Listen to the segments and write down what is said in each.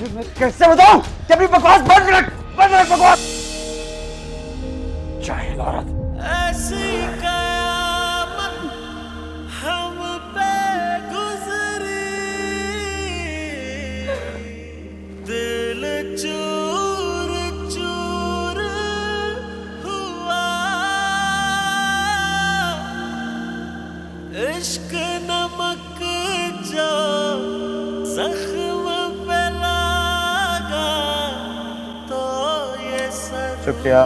मैं कैसे बताऊं कि अपनी बकवास बंद रख बकवास। जाहिल औरत। ऐसी कयामत हम पे गुजरी, दिल चूर चूर हुआ, इश्क नमक जो जख्म पे लगा तो ये सर। शुक्रिया।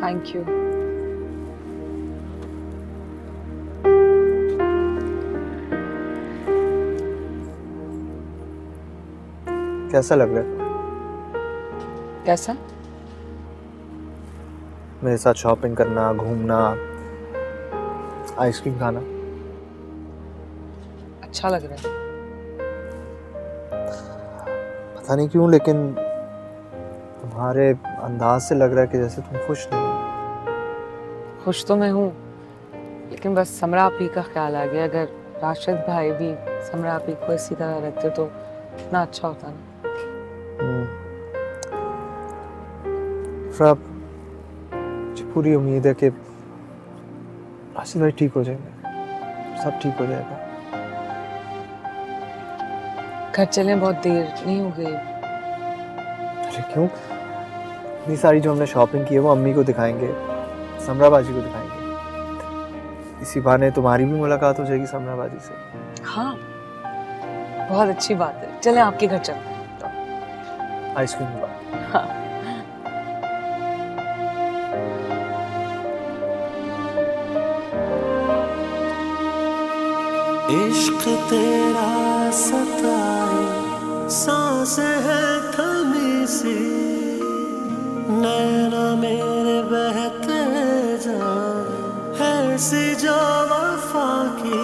Thank you. कैसा लग रहा है कैसा? मेरे साथ शॉपिंग करना, घूमना, आइसक्रीम खाना? अच्छा लग रहा है। पता नहीं क्यों, लेकिन तुम्हारे अंदाज से लग रहा है कि जैसे तुम खुश नहीं हो। खुश तो मैं हूँ, लेकिन बस समरा आपी का ख्याल आ गया। अगर राशिद भाई भी समरा आपी को इसी तरह रखते तो इतना अच्छा होता ना। मुझे पूरी उम्मीद है कि राशिद भाई ठीक हो जाएंगे, सब ठीक हो जाएगा। घर चलें, बहुत देर नहीं हो गई। अरे क्यों? इतनी सारी जो हमने शॉपिंग की है वो अम्मी को दिखाएंगे, समरा बाजी को दिखाएंगे। इसी बहाने तुम्हारी भी मुलाकात हो जाएगी समरा बाजी से। हाँ, बहुत अच्छी बात है। चलें आपके घर चलते हैं। आइसक्रीम के बाद। हाँ। इश्क तेरा सताए, सांस है थमी सी, नैना मेरे बहते जाए, ऐसी जो वफा की,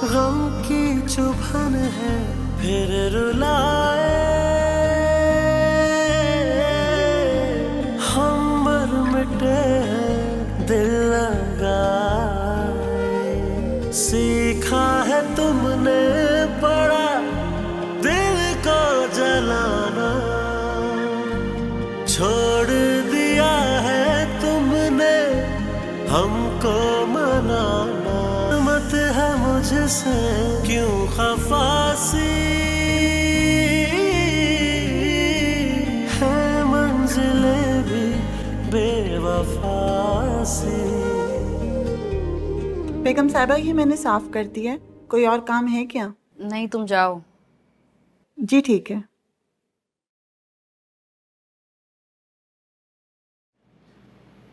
गम की चुभन है फिर रुलाए, हम मर मिटे हैं दिल लगाए, सीखा है तुमने बड़ा दिल को जलाना, छोड़ दिया है तुमने हमको मनाना, मत है मुझसे क्यों खफासी, है मंजिले भी बेवफासी। बेगम साहिबा, ये मैंने साफ कर दिया है। कोई और काम है क्या? नहीं, तुम जाओ। जी ठीक है।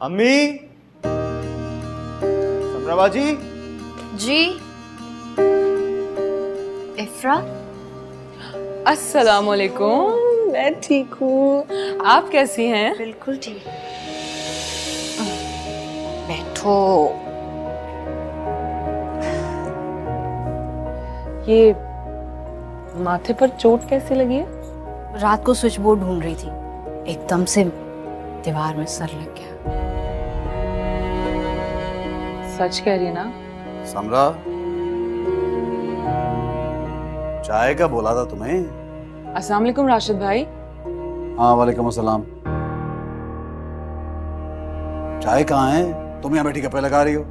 अम्मी, समरा बाजी। जी इफ्रा, अस्सलाम वालेकुम। मैं ठीक हूँ, आप कैसी हैं? बिल्कुल ठीक। बैठो। ये माथे पर चोट कैसे लगी है? रात को स्विच बोर्ड ढूंढ रही थी, एकदम से दीवार में सर लग गया। सच कह रही है ना? समरा, चाय का बोला था तुम्हें। अस्सलाम वालेकुम राशिद भाई। हाँ वालेकुम अस्सलाम। चाय कहाँ है? तुम यहाँ बैठी गप्पे लगा रही हो।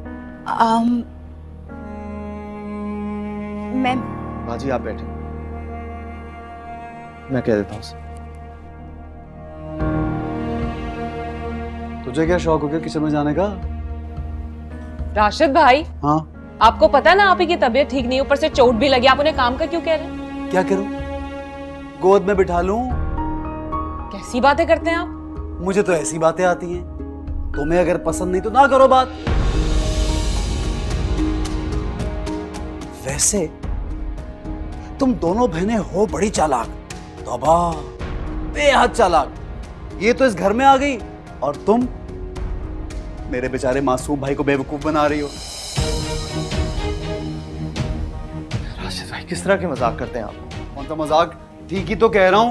मैं बाजी आप बैठे, मैं कह देता हूँ उसे। तुझे क्या शौक हो गया किचन में जाने का? राशिद भाई, हाँ आपको पता है ना आप ही की तबीयत ठीक नहीं, ऊपर से चोट भी लगी, आप उन्हें काम का क्यों कह रहे हैं? क्या करूं? गोद में बिठा लूं? कैसी बातें करते हैं आप? मुझे तो ऐसी बातें आती हैं। तुम्हें अगर पसंद नहीं तो ना करो बात। वैसे तुम दोनों बहनें हो बड़ी चालाक, तौबा, बेहद चालाक। ये तो इस घर में आ गई और तुम मेरे बेचारे मासूम भाई को बेवकूफ बना रही हो। राशिद भाई किस तरह के मजाक करते हैं आप? कौन सा मजाक? ठीक ही तो कह रहा हूं।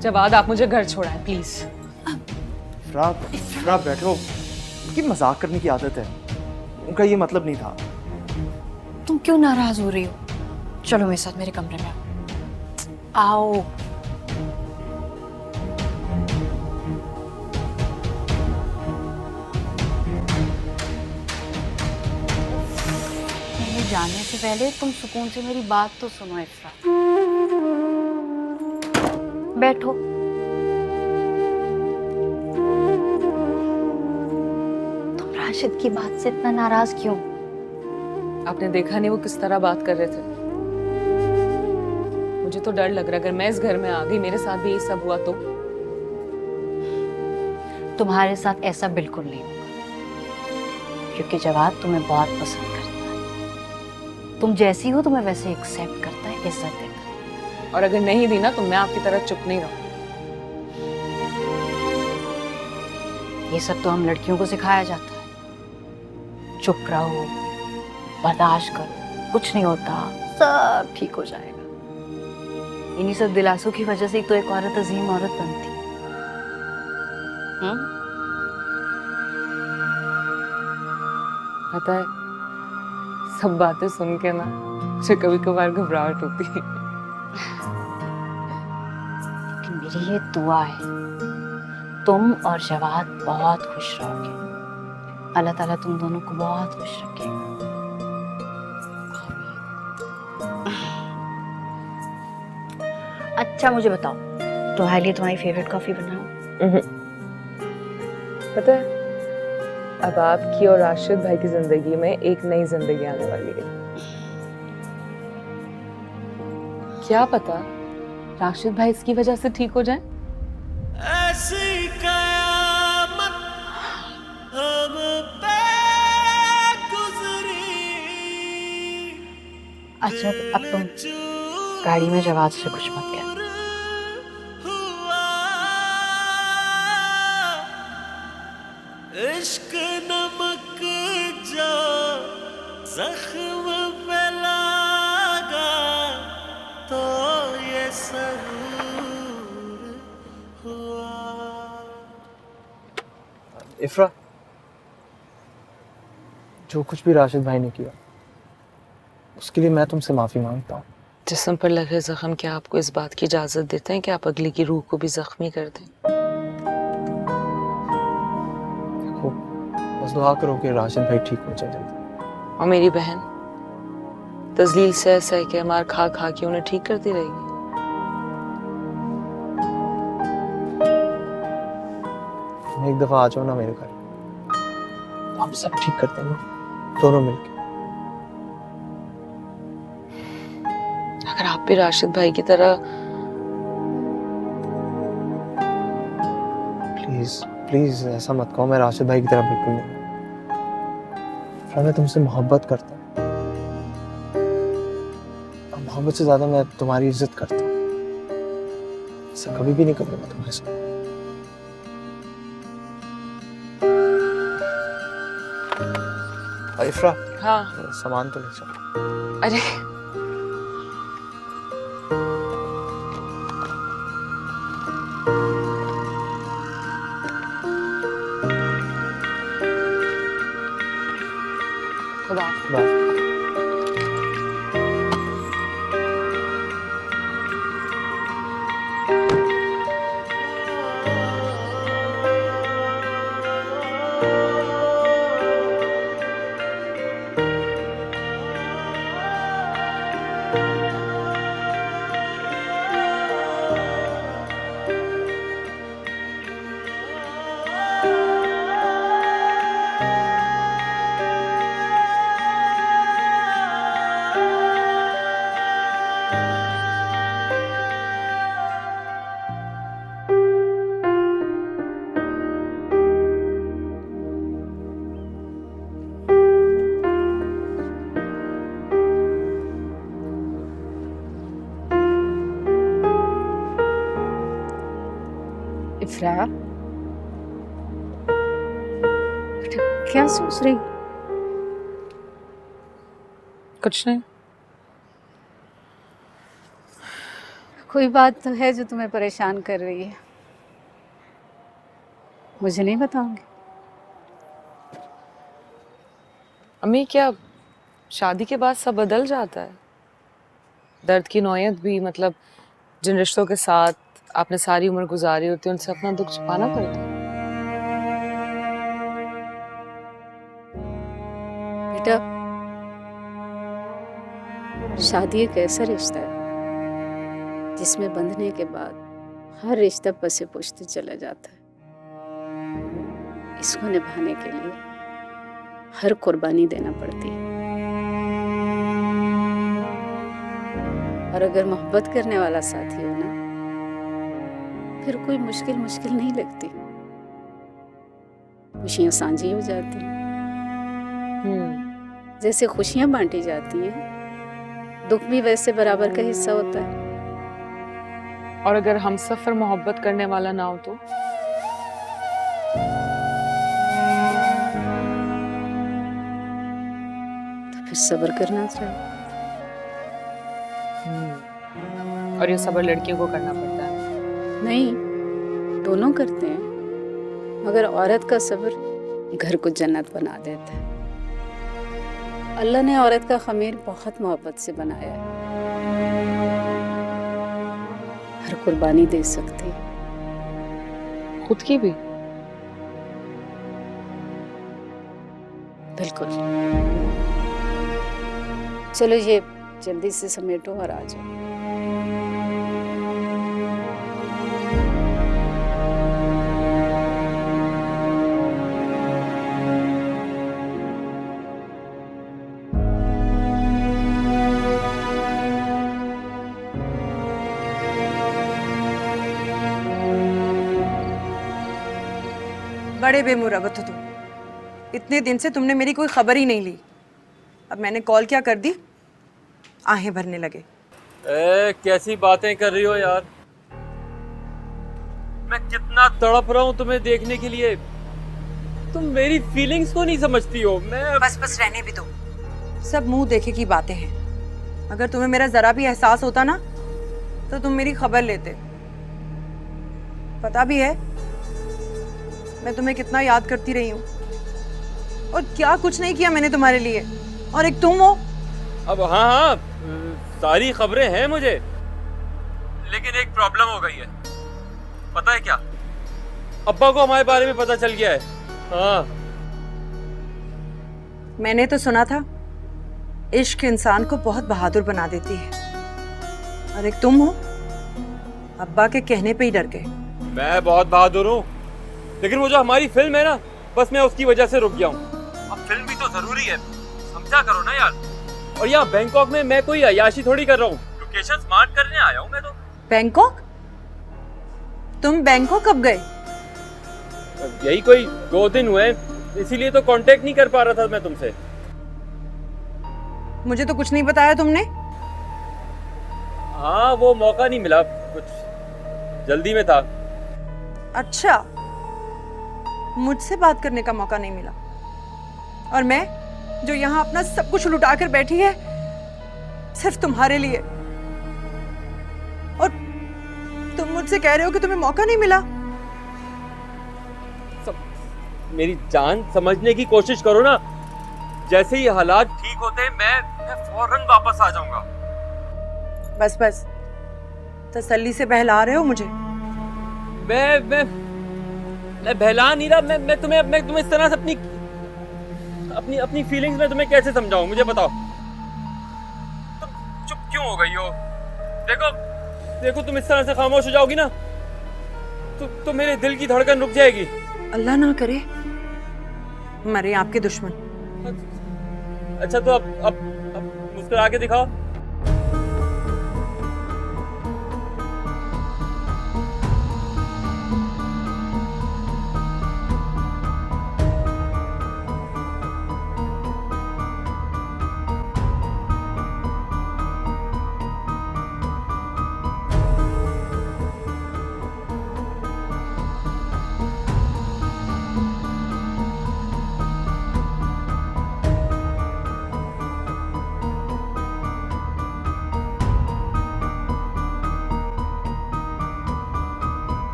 जवाद, आप मुझे घर छोड़ाएं प्लीज। इफ्रा बैठो। कि मजाक करने की आदत है, उनका ये मतलब नहीं था। तुम क्यों नाराज हो रही हो? चलो मेरे साथ मेरे कमरे में आओ। आओ। मेरे जाने से पहले तुम सुकून से मेरी बात तो सुनो इफ्रा। बैठो। तुम राशिद की बात से इतना नाराज क्यों? आपने देखा नहीं वो किस तरह बात कर रहे थे? मुझे तो डर लग रहा है अगर मैं इस घर में आ गई, मेरे साथ भी ये सब हुआ तो। तुम्हारे साथ ऐसा बिल्कुल नहीं होगा, क्योंकि जवाद तुम्हें बहुत पसंद करता है। तुम जैसी हो तुम्हें वैसे एक्सेप्ट करता है, इज्जत देता है। और अगर नहीं दी ना तो मैं आपकी तरह चुप नहीं रहूं। ये सब तो हम लड़कियों को सिखाया जाता है। चुप रहो, बर्दाश्त करो, कुछ नहीं होता, सब ठीक हो जाएगा। इन्हीं सब दिलासों की वजह से ही तो एक औरत अजीम औरत बनती है। पता है, सब बातें सुन के ना मुझे कभी कभार घबराहट होती है। लेकिन मेरी ये दुआ है तुम और जवाद बहुत खुश रहोगे। अल्लाह ताला तुम दोनों को बहुत खुश रखेगा। अच्छा मुझे बताओ, तुम्हारे लिए तुम्हारी फेवरेट कॉफी बनाऊं? पता है, अब आपकी और राशिद भाई की जिंदगी में एक नई जिंदगी आने वाली है। क्या पता राशिद भाई इसकी वजह से ठीक हो जाए। ऐसी कयामत हम पे गुजरी। अच्छा तो अब तुम गाड़ी में जवाब से कुछ मत कहना। इश्क नमक जो जख्म पे लगा तो ये सहूर हुआ। इफ्रा, जो कुछ भी राशिद भाई ने किया उसके लिए मैं तुमसे माफी मांगता हूँ। जिस्म पर लगे जख्म क्या आपको इस बात की इजाजत देते हैं कि आप अगली की रूह को भी जख्मी कर दें? देखो, बस दुआ करो कि राशिद भाई ठीक हो जाए जल्दी। और मेरी बहन तजलील से सह के मार खा खा के उन्हें ठीक करती रहेगी। तुम एक दफा आ जाओ ना मेरे घर, हम सब ठीक करते हैं दोनों मिलके। अगर आप भी राशिद भाई की तरह प्लीज प्लीज ऐसा मत कहो, मैं राशिद भाई की तरह बिल्कुल नहीं। इफ्रा, मैं तुमसे मोहब्बत करता हूँ, और मोहब्बत से ज्यादा मैं तुम्हारी इज्जत करता हूँ। ऐसा कभी भी नहीं करूंगा तुम्हारे साथ। इफ्रा, हाँ। सामान तो ले चलो। अरे खुदा बाय। इफ्रा, क्या सोच रही? कुछ नहीं। कोई बात तो है जो तुम्हें परेशान कर रही है, मुझे नहीं बताओगे? अम्मी क्या शादी के बाद सब बदल जाता है? दर्द की नौयत भी, मतलब जिन रिश्तों के साथ आपने सारी उम्र गुजारी होती है उनसे अपना दुख छुपाना पड़ता है। बेटा, शादी एक ऐसा रिश्ता है जिसमें बंधने के बाद हर रिश्ता पसे पुछते चला जाता है। इसको निभाने के लिए हर कुर्बानी देना पड़ती है। और अगर मोहब्बत करने वाला साथी हो ना, फिर कोई मुश्किल नहीं लगती। खुशियां साझी हो जाती हैं। जैसे खुशियां बांटी जाती हैं, दुख भी वैसे बराबर का हिस्सा होता है। और अगर हम सफर मोहब्बत करने वाला ना हो तो? फिर सब्र करना चाहिए। और ये सब्र लड़कियों को करना पड़ता है? नहीं, दोनों करते हैं, मगर औरत का सब्र घर को जन्नत बना देता है। अल्लाह ने औरत का खमीर बहुत मोहब्बत से बनाया है। हर कुर्बानी दे सकती है, खुद की भी? बिल्कुल। चलो ये जल्दी से समेटो और आ जाओ। बड़े बेमुरवत हो तुम। इतने दिन से तुमने मेरी कोई खबर ही नहीं ली। अब मैंने कॉल क्या कर दी, आहें भरने लगे। कैसी बातें कर रही हो यार। मैं कितना तड़प रहा हूँ तुम्हें देखने के लिए। तुम मेरी फीलिंग्स को नहीं समझती हो। मैं बस रहने भी दो। सब मुंह देखे की बातें हैं। अगर तुम्हें मेरा जरा भी एहसास होता ना, तो तुम मेरी खबर लेते। पता भी है मैं तुम्हें कितना याद करती रही हूँ, और क्या कुछ नहीं किया मैंने तुम्हारे लिए। और एक तुम हो। अब हाँ, सारी खबरें हैं मुझे, लेकिन एक प्रॉब्लम हो गई है। पता है क्या, अब्बा को हमारे बारे में पता चल गया है। हाँ, मैंने तो सुना था इश्क इंसान को बहुत बहादुर बना देती है, और एक तुम हो अब्बा के कहने पे ही डर गए। मैं बहुत बहादुर हूँ, लेकिन वो जो हमारी फिल्म है ना, बस मैं उसकी वजह से रुक गया हूँ। अब फिल्म भी तो जरूरी है, समझा करो ना यार। और यहाँ बैंकॉक में मैं कोई अय्याशी थोड़ी कर रहा हूँ, लोकेशन स्मार्ट करने आया हूँ मैं तो। बैंकॉक? तुम बैंकॉक कब गए? यही कोई 2 दिन हुए, इसीलिए तो कांटेक्ट नहीं कर पा रहा था मैं तुमसे। मुझे तो कुछ नहीं बताया तुमने। हाँ, वो मौका नहीं मिला, कुछ जल्दी में था। अच्छा, मुझसे बात करने का मौका नहीं मिला, और मैं जो यहाँ अपना सब कुछ लुटा कर बैठी है सिर्फ तुम्हारे लिए, और तुम मुझसे कह रहे हो कि तुम्हें मौका नहीं मिला। मेरी जान, समझने की कोशिश करो ना। जैसे ही हालात ठीक होते मैं फौरन वापस आ जाऊंगा। बस तसल्ली से बहला रहे हो मुझे। मैं बहला नहीं रहा। मैं तुम्हें इस तरह से अपनी फीलिंग्स में तुम्हें कैसे समझाऊं, मुझे बताओ। तुम चुप क्यों हो गई हो? देखो तुम इस तरह से खामोश हो जाओगी ना, तो मेरे दिल की धड़कन रुक जाएगी। अल्लाह ना करे मरे आपके दुश्मन। अच्छा, तो अब मुस्कुरा के दिखाओ।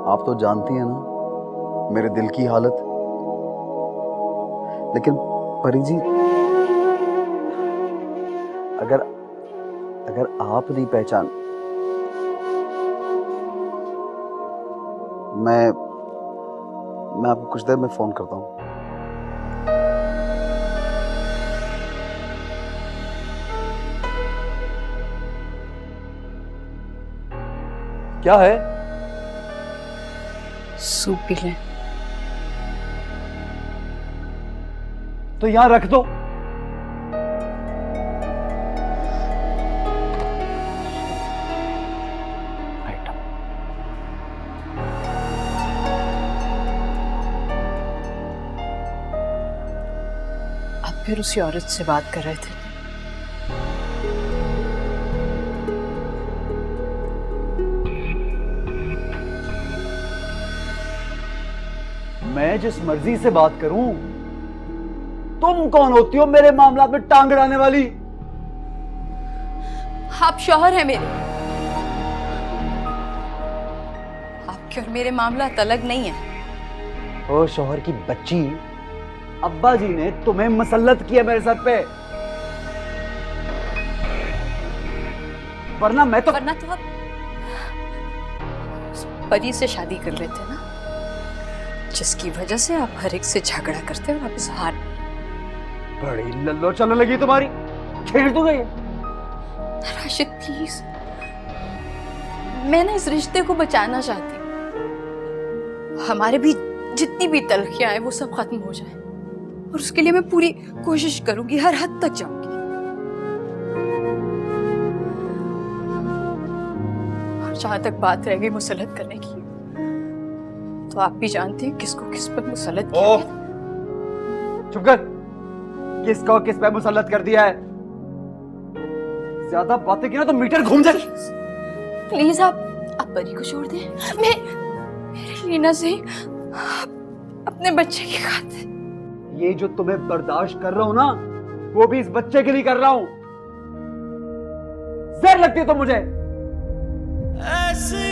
आप तो जानती हैं ना मेरे दिल की हालत। लेकिन परी जी, अगर अगर आप नहीं पहचान, मैं आपको कुछ देर में फोन करता हूं। क्या है? सूप पी लें। तो यहां रख दो। आप फिर उसी औरत से बात कर रहे थे। मैं जिस मर्जी से बात करूं, तुम कौन होती हो मेरे मामला में टांग अड़ाने वाली? आप शौहर हैं मेरे। आपके और मेरे मामला अलग नहीं है। ओ शौहर की बच्ची, अब्बा जी ने तुम्हें मसल्लत किया मेरे सर पे, वरना मैं तो वरना तो आप उस परी से शादी कर लेते ना, जिसकी वजह से आप हर एक से झगड़ा करते हो, वापस हार। बड़ी लल्लो चलने लगी तुम्हारी, छेड़ तो गई। राशिद प्लीज, मैं ना इस रिश्ते को बचाना चाहती हूँ। हमारे भी जितनी भी तलखियां हैं वो सब खत्म हो जाए, और उसके लिए मैं पूरी कोशिश करूंगी, हर हद तक जाऊंगी। और जहां तक बात रह गई मुसल्लत करने की, तो आप भी जानते हैं किसको किस पर मुसल्लत किया है। चुप कर, किसको किस पे मुसल्लत कर दिया है? ज्यादा बातें की ना तो मीटर घूम जाए। प्लीज आप परी को छोड़ दें। मेरे लीना से अपने बच्चे की खातिर। ये जो तुम्हें बर्दाश्त कर रहा हूं ना, वो भी इस बच्चे के लिए कर रहा हूं। जहर लगती है तो मुझे। ऐसी